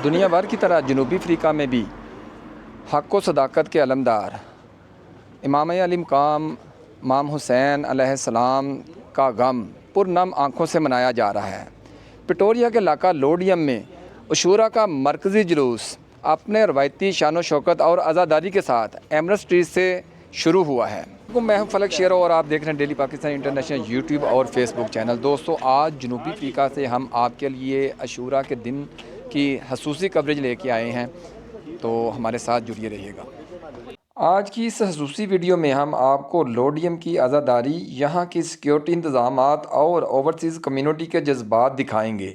دنیا بھر کی طرح جنوبی افریقہ میں بھی حق و صداقت کے علمدار امام علی مقام امام حسین علیہ السلام کا غم پرنم آنکھوں سے منایا جا رہا ہے۔ پٹوریا کے علاقہ لوڈیم میں عاشوراء کا مرکزی جلوس اپنے روایتی شان و شوکت اور عزاداری کے ساتھ ایمریٹس اسٹریٹ سے شروع ہوا ہے۔ میں ہوں فلک شیرو اور آپ دیکھ رہے ہیں ڈیلی پاکستان انٹرنیشنل یوٹیوب اور فیس بک چینل۔ دوستو، آج جنوبی افریقہ سے ہم آپ کے لیے عاشوراء کے دن کی خصوصی کوریج لے کے آئے ہیں، تو ہمارے ساتھ جڑیے رہیے گا۔ آج کی اس خصوصی ویڈیو میں ہم آپ کو لوڈیم کی عزاداری، یہاں کی سیکیورٹی انتظامات اور اوورسیز کمیونٹی کے جذبات دکھائیں گے۔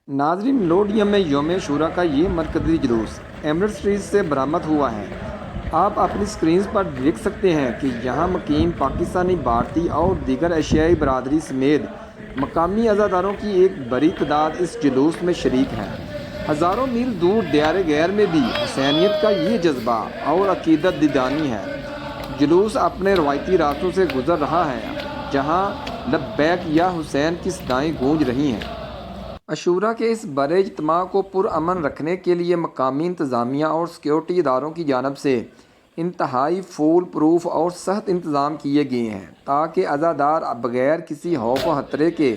ناظرین، لوڈیم میں یوم عاشوراء کا یہ مرکزی جلوس ایمریٹس اسٹریٹ سے برآمد ہوا ہے۔ آپ اپنی سکرینز پر دیکھ سکتے ہیں کہ یہاں مقیم پاکستانی، بھارتی اور دیگر ایشیائی برادری سمیت مقامی عزاداروں کی ایک بڑی تعداد اس جلوس میں شریک ہے۔ ہزاروں میل دور دیار غیر میں بھی حسینیت کا یہ جذبہ اور عقیدت دیدانی ہے۔ جلوس اپنے روایتی راستوں سے گزر رہا ہے، جہاں لبیک یا حسین کی صدائیں گونج رہی ہیں۔ عاشوراء کے اس بڑے اجتماع کو پرامن رکھنے کے لیے مقامی انتظامیہ اور سیکورٹی اداروں کی جانب سے انتہائی فول پروف اور سخت انتظام کیے گئے ہیں، تاکہ عزادار بغیر کسی خوف و خطرے کے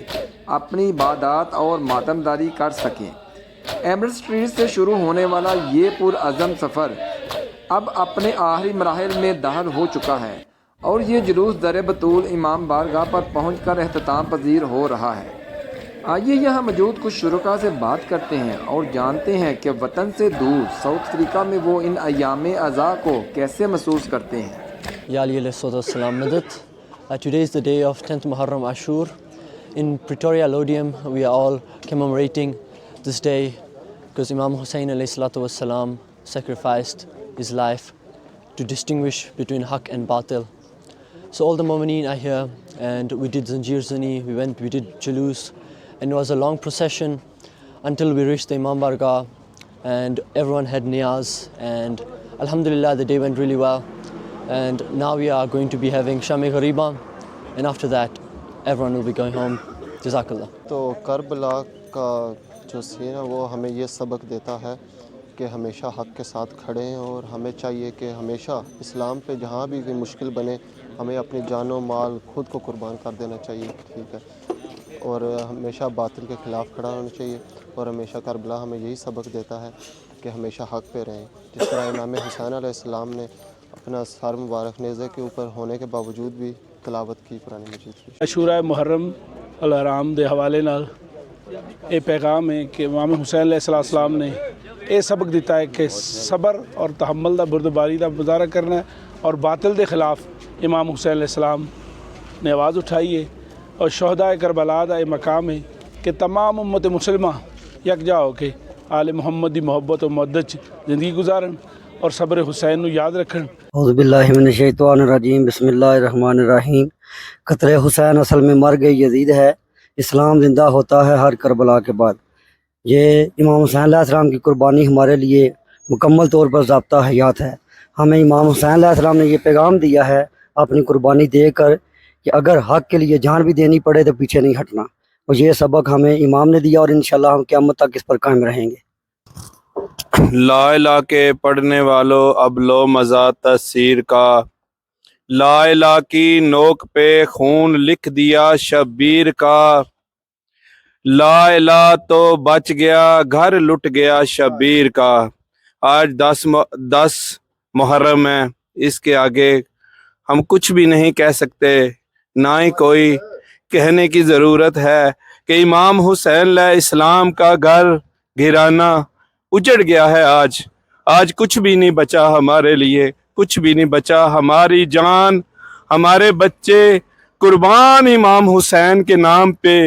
اپنی عبادات اور ماتمداری کر سکیں۔ ایمریٹس اسٹریٹ سے شروع ہونے والا یہ پرعزم سفر اب اپنے آخری مراحل میں داخل ہو چکا ہے، اور یہ جلوس در بطول امام بارگاہ پر پہنچ کر اختتام پذیر ہو رہا ہے۔ آئیے یہاں موجود کچھ شرکاء سے بات کرتے ہیں اور جانتے ہیں کہ وطن سے دور ساؤتھ افریقہ میں وہ ان ایام عزا کو کیسے محسوس کرتے ہیں۔ Ya Ali alayhi salatu wassalam Nadat. Today is the day of 10th Muharram Ashur. In Pretoria, Lodium, we are all commemorating this day because Imam Hussein alayhi salatu wassalam sacrificed his life to distinguish between haq and batil. So all the Mu'mineen are here, and we did Zanjir Zani, we did Julus, and it was a long procession until we reached the Imam Bargah, and everyone had niyaz, and alhamdulillah the day went really well. And now we are going to be having Sham-e Ghariba, and after that everyone will be going home. Jazakallah. تو کربلا کا جو سین ہے وہ ہمیں یہ سبق دیتا ہے کہ ہمیشہ حق کے ساتھ کھڑے ہیں، اور ہمیں چاہیے کہ ہمیشہ اسلام پہ جہاں بھی کوئی مشکل بنے ہمیں اپنی جان و مال خود کو قربان کر دینا چاہیے، ٹھیک ہے، اور ہمیشہ باطل کے خلاف کھڑا ہونا چاہیے، اور ہمیشہ کربلا ہمیں یہی سبق دیتا ہے کہ ہمیشہ حق پہ رہیں۔ جس طرح امام حسین علیہ السلام نے اپنا سر مبارک نیزے کے اوپر ہونے کے باوجود بھی تلاوت کی قرآن مجید کی۔ عاشوراء محرم الحرام دے حوالے نال یہ پیغام ہے کہ امام حسین علیہ السلام نے یہ سبق دیتا ہے کہ صبر اور تحمل دا بردباری دا مظاہرہ کرنا ہے، اور باطل دے خلاف امام حسین علیہ السلام نے آواز اٹھائی ہے، اور شہداء کربلا دا یہ مقام ہے کہ تمام امت مسلمہ یکجا ہو کے آل محمد دی محبت و مودت زندگی گزارن اور صبر حسین نو یاد رکھن۔ اعوذ باللہ من الشیطان الرجیم، بسم اللہ الرحمن الرحیم۔ قتل حسین اصل میں مرگ یزید ہے، اسلام زندہ ہوتا ہے ہر کربلا کے بعد۔ یہ امام حسین علیہ السلام کی قربانی ہمارے لیے مکمل طور پر ضابطہ حیات ہے۔ ہمیں امام حسین علیہ السلام نے یہ پیغام دیا ہے اپنی قربانی دے کر کہ اگر حق کے لیے جان بھی دینی پڑے تو پیچھے نہیں ہٹنا، اور یہ سبق ہمیں امام نے دیا، اور انشاءاللہ ہم قیامت تک اس پر قائم رہیں گے۔ لا الہ کے پڑھنے والوں اب لو مزہ تاثیر کا، لا الہ کی نوک پہ خون لکھ دیا شبیر کا، لا الہ تو بچ گیا گھر لٹ گیا شبیر کا۔ آج 10 محرم ہے، اس کے آگے ہم کچھ بھی نہیں کہہ سکتے، نہ ہی کوئی کہنے کی ضرورت ہے کہ امام حسین علیہ السلام کا گھر گھرانہ اجڑ گیا ہے۔ آج کچھ بھی نہیں بچا ہمارے لیے، کچھ بھی نہیں بچا، ہماری جان، ہمارے بچے قربان امام حسین کے نام پہ،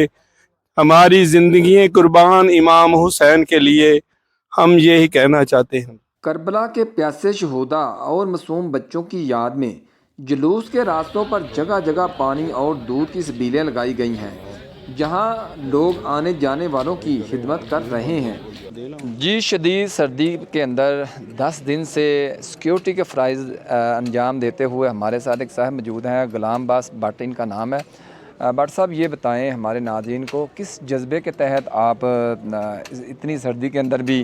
ہماری زندگی قربان امام حسین کے لیے، ہم یہی کہنا چاہتے ہیں۔ کربلا کے پیاسے شہداء اور معصوم بچوں کی یاد میں جلوس کے راستوں پر جگہ جگہ پانی اور دودھ کی سبیلیں لگائی گئی ہیں، جہاں لوگ آنے جانے والوں کی خدمت کر رہے ہیں۔ جی، شدید سردی کے اندر 10 دن سے سیکیورٹی کے فرائض انجام دیتے ہوئے ہمارے ساتھ ایک صاحب موجود ہیں، غلام باس بٹ ان کا نام ہے۔ بٹ صاحب، یہ بتائیں ہمارے ناظرین کو کس جذبے کے تحت آپ اتنی سردی کے اندر بھی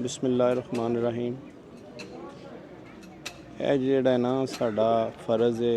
ਬਿਸਮਿਲ੍ਲਾਹਿਰਰਹਿਮਾਨਿਰਰਹੀਮ। ਇਹ ਜਿਹੜਾ ਨਾ ਸਾਡਾ ਫਰਜ਼ ਹੈ,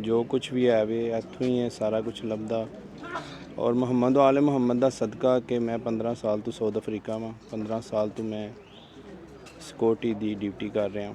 ਜੋ ਕੁਝ ਵੀ ਹੈ ਵੇ ਇੱਥੋਂ ਹੀ ਹੈ ਸਾਰਾ ਕੁਝ ਲੱਭਦਾ। ਔਰ ਮੁਹੰਮਦ ਆਲੇ ਮੁਹੰਮਦ ਦਾ ਸਦਕਾ ਕਿ ਮੈਂ 15 ਸਾਲ ਤੋਂ ਸਾਊਥ ਅਫਰੀਕਾ ਵਾਂ, 15 ਸਾਲ ਤੋਂ ਮੈਂ ਸਿਕਿਉਰਟੀ ਦੀ ਡਿਊਟੀ ਕਰ ਰਿਹਾ।